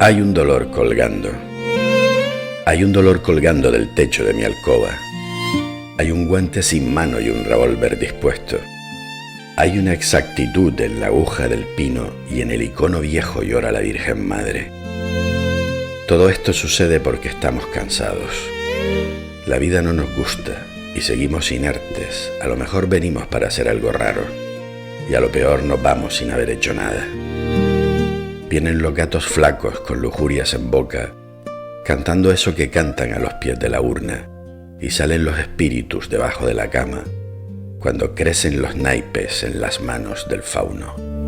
Hay un dolor colgando. Hay un dolor colgando del techo de mi alcoba. Hay un guante sin mano y un revólver dispuesto. Hay una exactitud en la aguja del pino y en el icono viejo llora la Virgen Madre. Todo esto sucede porque estamos cansados. La vida no nos gusta y seguimos inertes. A lo mejor venimos para hacer algo raro y a lo peor nos vamos sin haber hecho nada. Vienen los gatos flacos con lujurias en boca, cantando eso que cantan a los pies de la urna, y salen los espíritus debajo de la cama, cuando crecen los naipes en las manos del fauno.